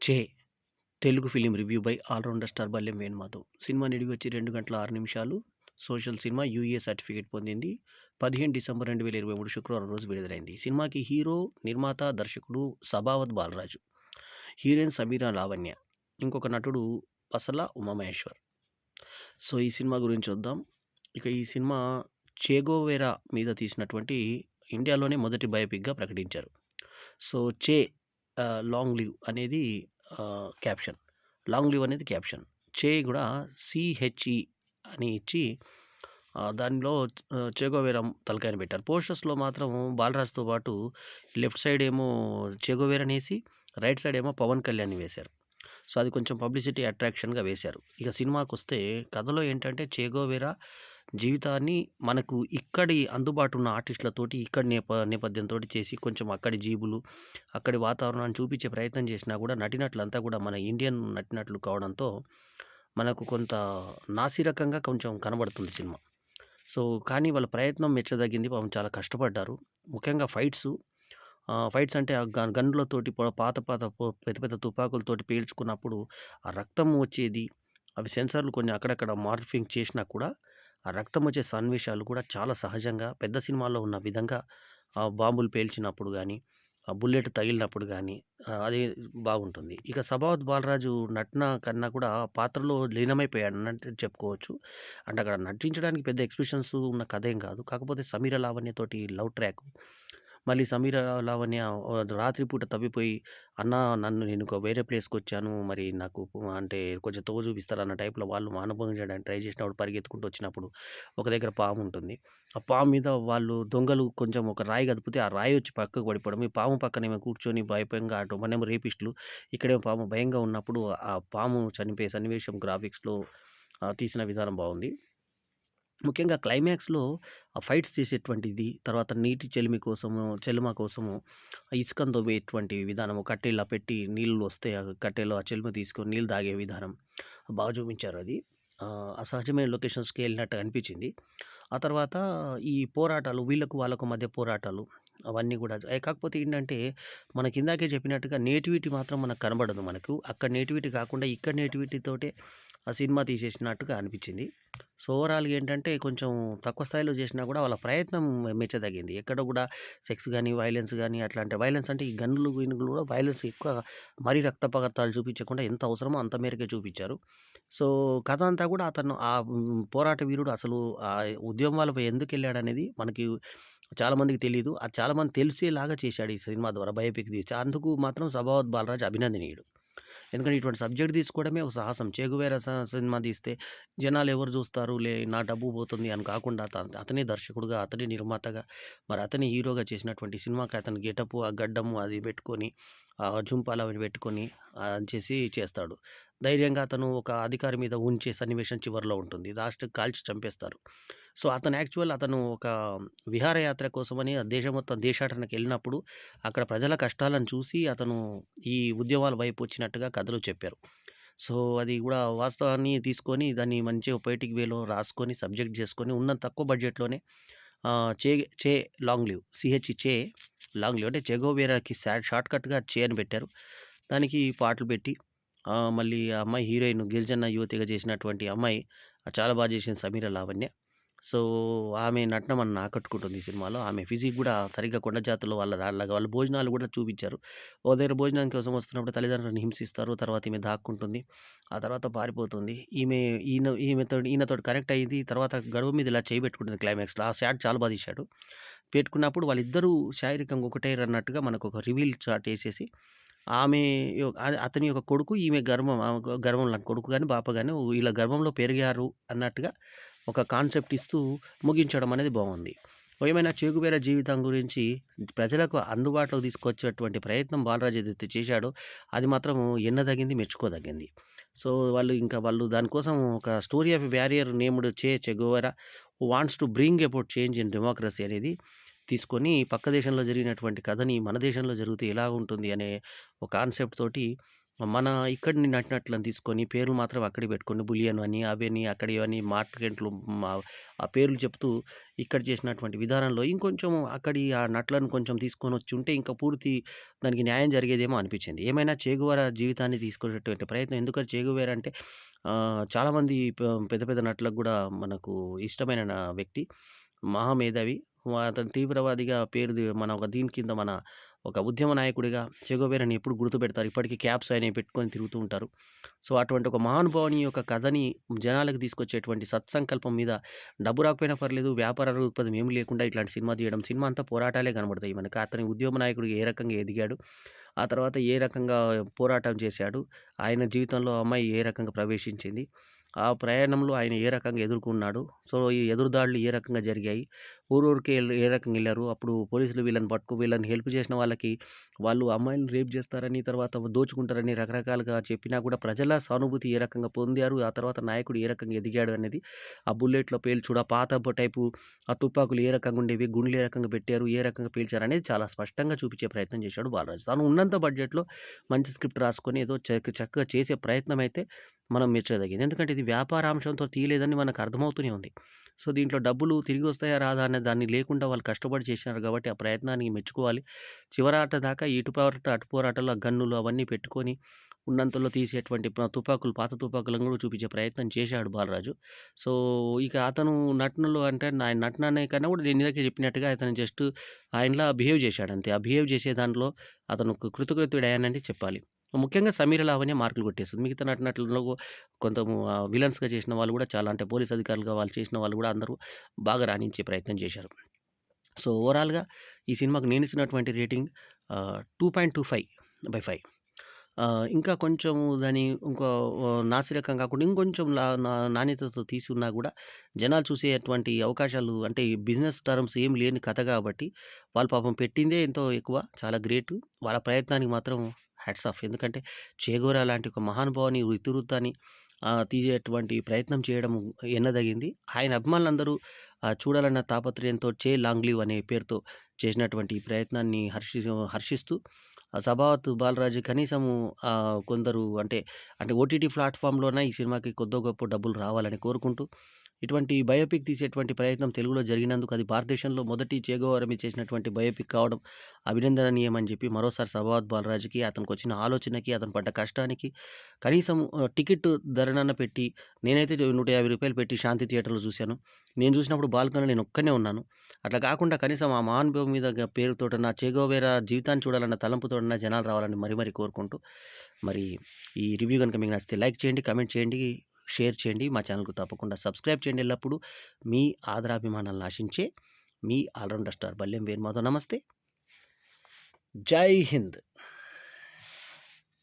'చే' Telugu film review by allrounder star Ballem Venumadhav. సినిమా నిడివి వచ్చి 2 గంటల 6 నిమిషాలు. సోషల్ సినిమా యూఏ సర్టిఫికేట్ పొందింది. 15 డిసెంబర్ 2023 శుక్రవారం రోజు విడుదలైంది. సినిమాకి హీరో, నిర్మాత, దర్శకుడు సబావత్ బాలరాజు. హీరోయిన్ సమీరా లావణ్య. ఇంకొక నటుడు పసల ఉమామహేశ్వర్. సో, ఈ సినిమా గురించి చూద్దాం. ఇక ఈ సినిమా 'చెగోవెరా' మీద తీసినటువంటి ఇండియాలోనే మొదటి బయోపిక్‌గా ప్రకటించారు. సో, 'చే' లాంగ్ లివ్ అనేది క్యాప్షన్. లాంగ్ లివ్ అనేది క్యాప్షన్. 'చే' గూడా సీహెచ్‌ఈ అని ఇచ్చి దానిలో చెగోవెరా తలకాయని పెట్టారు. పోస్టర్స్‌లో మాత్రం బాలరాజ్‌తో పాటు లెఫ్ట్ సైడ్ ఏమో చెగోవెరానేసి, రైట్ సైడ్ ఏమో పవన్ కళ్యాణ్‌ని వేశారు. సో, అది కొంచెం పబ్లిసిటీ అట్రాక్షన్‌గా వేశారు. ఇక సినిమాకొస్తే కథలో ఏంటంటే 'చెగోవెరా' జీవితాన్ని మనకు ఇక్కడి అందుబాటులో ఉన్న ఆర్టిస్ట్‌లతోటి ఇక్కడి నేపథ్యంతోటి చేసి కొంచెం అక్కడి జీబులు, అక్కడి వాతావరణాన్ని చూపించే ప్రయత్నం చేసినా కూడా నటీనటులంతా కూడా మన ఇండియన్ నటీనటులు కావడంతో మనకు కొంత నాసిరకంగా కొంచెం కనబడుతుంది సినిమా. సో, కానీ వాళ్ళ ప్రయత్నం మెచ్చదగింది. పాపం చాలా కష్టపడ్డారు. ముఖ్యంగా ఫైట్స్ అంటే ఆ గన్‌లతోటి పాత పాత పెద్ద పెద్ద తుపాకులతోటి పేల్చుకున్నప్పుడు ఆ రక్తం వచ్చేది. అవి సెన్సార్‌లు కొన్ని అక్కడక్కడ మార్ఫింగ్ చేషినా కూడా, ఆ రక్తం వచ్చే సన్నివేశాలు కూడా చాలా సహజంగా పెద్ద సినిమాల్లో ఉన్న విధంగా బాంబులు పేల్చినప్పుడు గానీ, ఆ బుల్లెట్ తగిలినప్పుడు గానీ అది బాగుంటుంది. ఇక 'సబావత్ బాలరాజు' నటన కన్నా కూడా పాత్రలో లీనమైపోయాడన్నట్టు చెప్పుకోవచ్చు. అంటే అక్కడ నటించడానికి పెద్ద ఎక్స్‌ప్రెషన్స్ ఉన్న కథేం కాదు. కాకపోతే 'సమీర లావణ్యతోటి' లవ్ ట్రాక్. మళ్ళీ 'సమీర లావణ్య' రాత్రిపూట తప్పిపోయి, "అన్నా నన్ను నేను ఒక వేరే ప్లేస్‌కొచ్చాను. మరి నాకు అంటే కొంచెం తోవ చూపిస్తారా?" అన్న టైప్‌లో వాళ్ళు మానభంగం ట్రై చేసినప్పుడు పరిగెత్తుకుంటూ వచ్చినప్పుడు ఒక దగ్గర పాముంటుంది. ఆ పాము మీద వాళ్ళు దొంగలు కొంచెం ఒక రాయి కదిపితే ఆ రాయి వచ్చి పక్కకు పడిపోవడం. ఈ పాము పక్కనేమో కూర్చొని భయంగా అటు మనేమో రేపిస్టులు, ఇక్కడేమో పాము భయంగా ఉన్నప్పుడు ఆ పాము చనిపోయే సన్నివేశం గ్రాఫిక్స్‌లో తీసిన విధానం బావుంది. ముఖ్యంగా క్లైమాక్స్‌లో ఆ ఫైట్స్ చేసేటువంటిది, తర్వాత నీటి చెలుమ కోసము ఇసుకను తవ్వేటువంటి విధానము, కట్టె ఇలా పెట్టి నీళ్ళు వస్తే ఆ కట్టెలో ఆ చెలుమ తీసుకొని నీళ్ళు తాగే విధానం బాగా చూపించారది. అసహజమైన లొకేషన్స్‌కి ఎళ్ళినట్టు అనిపించింది. ఆ తర్వాత ఈ పోరాటాలు వీళ్ళకు వాళ్ళకు మధ్య పోరాటాలు అవన్నీ గూడా కాకపోతే ఏంటంటే మనకిందాకే చెప్పినట్టుగా నేటివిటీ మాత్రం మనకు కనబడదు మనకు. అక్కడ నేటివిటీ కాకుండా ఇక్కడ నేటివిటీతోటే ఆ సినిమా తీసేసినట్టుగా అనిపించింది. సో, ఓవరాల్‌గా ఏంటంటే కొంచెం తక్కువ స్థాయిలో చేసినా కూడా వాళ్ళ ప్రయత్నం మెచ్చదగింది. ఎక్కడ కూడా సెక్స్ గాని, వైలెన్స్ గాని అట్లాంటి వైలెన్స్ అంటే ఈ గన్‌లు, గిన్నులు కూడా వైలెన్స్ ఎక్కువ మరీ రక్తపాతాలు చూపించకుండా ఎంత అవసరమో అంత మేరకే చూపించారు. సో, కథ అంతా కూడా అతను పోరాట వీరుడు అసలు ఉద్యమాలపై ఎందుకెళ్ళాడనేది మనకి చాలామందికి తెలీదు. అది చాలామంది తెలిసేలాగా చేశాడు ఈ సినిమా ద్వారా బయోపిక్ తీసి. అందుకు మాత్రం 'సబావత్ బాలరాజ్' అభినందనీయుడు. ఎందుకంటే ఇటువంటి సబ్జెక్ట్ తీసుకోవడమే ఒక సాహసం. 'చెగువేరా' సినిమా తీస్తే జనాలెవరు జూస్తారు, నా డబ్బు పోతుంది అని కాకుండా అతనే దర్శకుడుగా, అతనే నిర్మాతగా, మరి అతనే హీరోగా చేసినటువంటి సినిమాకి అతని గెటపు, ఆ గడ్డము అది పెట్టుకొని, జుంపాలు అవి పెట్టుకొని చేసి చేస్తాడు. ధైర్యంగా అతను ఒక అధికారి మీద ఉంచే సన్నివేశం చివరిలో ఉంటుంది. లాస్ట్‌కి కాల్చి చంపేస్తారు. సో, అతను ఒక విహారయాత్ర కోసమని ఆ దేశం మొత్తం దేశాటనకెళ్ళినప్పుడు అక్కడ ప్రజల కష్టాలను చూసి అతను ఈ ఉద్యమాల వైపు వచ్చినట్టుగా కథలో చెప్పారు. సో, అది గూడా వాస్తవాన్ని తీసుకొని దాన్ని మంచిగా పొయెటిక్ వేలో రాసుకొని, సబ్జెక్ట్ జేసుకొని ఉన్న తక్కువ బడ్జెట్‌లోనే ఆహ్, చే చే లాంగ్ లివ్ చే లాంగ్ లివ్ అంటే చెగోవెరాకి షార్ట్‌కట్‌గా చే అని పెట్టారు. దానికి పాటలు పెట్టి మళ్ళీ ఆ అమ్మాయి హీరోయిన్ గిరిజన యువతిగా చేసినటువంటి అమ్మాయి చాలా జేసింది 'సమీర లావణ్య'. సో, ఆమె నటన మనల్ని ఆకట్టుకుంటుంది ఈ సినిమాలో. ఆమె ఫిజిక్ గూడా సరిగ్గా కొండ జాతుల్లో వాళ్ళ భోజనాలు గూడా చూపిచ్చారు. ఓ దగ్గర భోజనం కోసం వస్తున్నప్పుడు తల్లిదండ్రులను హింసిస్తారు. తర్వాత ఈమె దాక్కుంటుంది. ఆ తర్వాత పారిపోతుంది. ఈయనతోటి కనెక్ట్ అయ్యిద్ది. తర్వాత గడువు మీద ఇలా చేయి పెట్టుకుంటుంది క్లైమాక్స్‌లో. ఆ షాట్ చాలా తీశాడు. పెట్టుకున్నప్పుడు వాళ్ళిద్దరూ శారీరకంగా ఒకటేరన్నట్టుగా మనకొక రివీల్ షాట్ ఏసేసి ఆమె అతని యొక్క కొడుకు, ఈమె గర్భం గర్భంలో కొడుకు గాని, పాప గాని వీళ్ళ గర్భంలో పెరిగారు అన్నట్టుగా ఒక కాన్సెప్ట్ ఇస్తూ ముగించడం అనేది బావుంది. ఏమైనా 'చెగువేరా' జీవితం గురించి ప్రజలకు అందుబాటులోకి తీసుకొచ్చేటువంటి ప్రయత్నం బాలరాజ్ ఏదైతే చేశాడో అది మాత్రం ఎన్నదగింది, మెచ్చుకోదగింది. సో, వాళ్ళు దానికోసం ఒక story of warrior named Che Guevara who wants to bring about change in democracy అనేది తీసుకొని పక్క దేశంలో జరిగినటువంటి కథని మన దేశంలో జరిగితే ఎలా ఉంటుంది అనే ఒక కాన్సెప్ట్ తోటి మన ఇక్కడిని నటినట్లని తీసుకొని పేర్లు మాత్రం అక్కడే పెట్టుకొని బులియన్ అని, అవని, అక్కడివని మార్కెట్‌లు మా ఆ పేర్లు చెప్తూ ఇక్కడ చేసినటువంటి విధానంలో ఇంకొంచెం అక్కడి ఆ నటులను కొంచెం తీసుకొనొచ్చుంటే ఇంకా పూర్తి దానికి న్యాయం జరిగేదేమో అనిపించింది. ఏమైనా 'చేగువారా' జీవితాన్ని తీసుకునేటువంటి ప్రయత్నం ఎందుకంటే 'చేగువేరా' అంటే చాలామంది పెద్ద పెద్ద నటులకు గూడా మనకు ఇష్టమైన వ్యక్తి. మహామేధావి. అతను తీవ్రవాదిగా మన ఒక దీని కింద మన ఒక ఉద్యమ నాయకుడిగా 'చెగోవెరా'ని ఎప్పుడు గుర్తుపెడతారు. ఇప్పటికి క్యాప్స్ ఆయనయి పెట్టుకొని తిరుగుతూ ఉంటారు. సో, అటువంటి ఒక మహానుభావుని యొక్క కథని జనాలకు తీసుకొచ్చేటువంటి సత్సంకల్పం మీద డబ్బు రాకపోయినా పర్లేదు, వ్యాపార దృక్పథం ఏమి లేకుండా ఇట్లాంటి సినిమా తీయడం. సినిమా అంతా పోరాటాలే కనబడతాయి మనకు. అతని ఉద్యమ నాయకుడిగా ఏ రకంగా ఎదిగాడు, ఆ తర్వాత ఏ రకంగా పోరాటం చేశాడు, ఆయన జీవితంలో అమ్మాయి ఏ రకంగా ప్రవేశించింది, ఆ ప్రయాణంలో ఆయన ఏ రకంగా ఎదుర్కొన్నాడు. సో, ఈ ఎదురుదాడులు ఏ రకంగా జరిగాయి, ఊరూరికే ఏ రకంగా ఎళ్లారు, అప్పుడు పోలీసులు వీళ్ళని హెల్ప్ చేసిన వాళ్ళకి వాళ్ళు అమ్మాయిలని రేప్ చేస్తారని, తర్వాత దోచుకుంటారని రకరకాలుగా చెప్పినా కూడా ప్రజల సానుభూతి ఏ రకంగా పొందారు, ఆ తర్వాత నాయకుడు ఏ రకంగా ఎదిగాడు అనేది ఆ బుల్లెట్‌లో పేల్చుడు, ఆ పాత టైపు ఆ తుపాకులు ఏ రకంగా ఉండేవి, గుండ్లు ఏ రకంగా పెట్టారు, ఏ రకంగా పేల్చారనేది చాలా స్పష్టంగా చూపించే ప్రయత్నం చేశాడు బాలరాజు. తను ఉన్నంత బడ్జెట్‌లో మంచి స్క్రిప్ట్ రాసుకొని ఏదో చక్కగా చేసే ప్రయత్నం అయితే మనం మెచ్చదగింది. ఎందుకంటే ఇది వ్యాపారాంశంతో తీయలేదని మనకు అర్థమవుతూనే ఉంది. సో, దీంట్లో డబ్బులు తిరిగొస్తాయా రాదా అనే దాన్ని లేకుండా వాళ్ళు కష్టపడి చేసినారు కాబట్టి ఆ ప్రయత్నానికి మెచ్చుకోవాలి. చివరాట దాకా ఇటు పోరాట, అటు పోరాటాలు, ఆ గన్నులు అవన్నీ పెట్టుకొని ఉన్నంతలో తీసేటువంటి తుపాకులు, పాత తుపాకులను కూడా చూపించే ప్రయత్నం చేశాడు బాలరాజు. సో, ఇక అతను నటనలో అంటే ఆయన నటన అనే కన్నా కూడా నేను ఇందాక చెప్పినట్టుగా అతను జస్ట్ ఆయనలా బిహేవ్ చేశాడంతే. ఆ బిహేవ్ చేసే దాంట్లో అతను కృతకృత్యుడయ్యానని చెప్పాలి. ముఖ్యంగా 'సమీర లావణ్య' మార్కులు కొట్టేస్తుంది. మిగతా నటునటులలో విలన్స్‌గా చేసిన వాళ్ళు కూడా చాలా అంటే పోలీస్ అధికారులుగా వాళ్ళు చేసిన వాళ్ళు కూడా అందరూ బాగా రాణించే ప్రయత్నం చేశారు. సో, ఓవరాల్‌గా ఈ సినిమాకు నేనిస్తున్నటువంటి రేటింగ్ 2.25/5. ఇంకా కొంచెం దాని ఇంకో నాసిరకం కాకుండా ఇంకొంచెం నాణ్యతతో తీసున్నా గూడా జనాలు చూసేటువంటి అవకాశాలు అంటే ఈ బిజినెస్ టర్మ్స్ ఏమి లేని కథ గాబట్టి, వాళ్ళు పాపం పెట్టిందే ఎంతో ఎక్కువ. చాలా గ్రేటు. వాళ్ళ ప్రయత్నానికి మాత్రం హ్యాట్స్ ఆఫ్. ఎందుకంటే 'చేగోరా' లాంటి ఒక మహానుభావుని ఇతివృత్తాన్ని తీసేటువంటి ప్రయత్నం చేయడం ఎన్నదగింది. ఆయన అభిమానులందరూ చూడాలన్న తాపత్రయంతో 'చే లాంగ్ లివ్' అనే పేరుతో చేసినటువంటి ఈ ప్రయత్నాన్ని హర్షిస్తూ సబావత్ బాలరాజు కనీసము కొందరు అంటే ఓటీటీ ప్లాట్‌ఫామ్‌లోన ఈ సినిమాకి కొద్దో గొప్పో డబ్బులు రావాలని కోరుకుంటూ, ఇటువంటి బయోపిక్ తీసేటువంటి ప్రయత్నం తెలుగులో జరిగినందుకు అది భారతదేశంలో మొదటి 'చేగోవారా' మీద చేసినటువంటి బయోపిక్ కావడం అభినందనీయమని చెప్పి మరోసారి సబావత్ బాలరాజుకి, అతనికొచ్చిన ఆలోచనకి, అతను పడ్డ కష్టానికి కనీసం టికెట్ ధరనన్న పెట్టి నేనైతే రూ. 150 పెట్టి శాంతి థియేటర్‌లో చూశాను. నేను చూసినప్పుడు బాల్కనీలో నేనొక్కడినే ఉన్నాను. అట్లా కాకుండా కనీసం ఆ మహానుభావుని మీద పేరుతోటన్న 'చేగోవేరా' జీవితాన్ని చూడాలన్న తలంపుతోటన్న జనాలు రావాలని మరీ కోరుకుంటూ, మరి ఈ రివ్యూ గనుక మీకు నచ్చితే లైక్ చేయండి, కామెంట్ చేయండి, షేర్ చేయండి. మా ఛానెల్‌కు తప్పకుండా సబ్స్క్రైబ్ చేయండి ఎల్లప్పుడూ. మీ ఆదరాభిమానాలను ఆశించే me all rounder star Ballem Venumadhav. నమస్తే. జై హింద్.